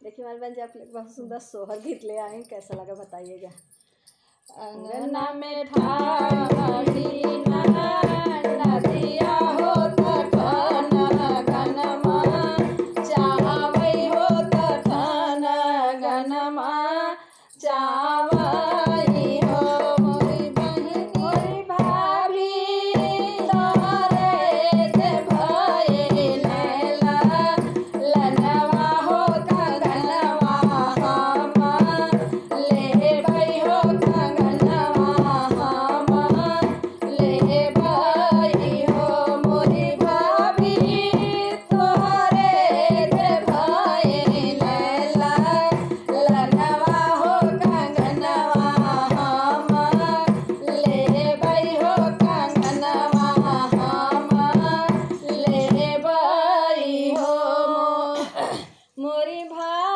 देखिए हमारे बहन जी आपके लिए बहुत सुंदर सोहर गीत ले आए हैं, कैसा लगा बताइएगा। अंगना में ठाड़ी नदिया हो तखन गनमा चावई हो तखन गनमा चावई हो मोरी बहिनी मोरी भाभी तोरे जे भये लैला लनवा हो कंगनवा हम ले भई हो कंगनवा हम ले भई हो मोरी भाभी तोरे जे भये लैला लनवा हो कंगनवा हम ले भई हो कंगनवा हम ले भई हो मोरी भाभी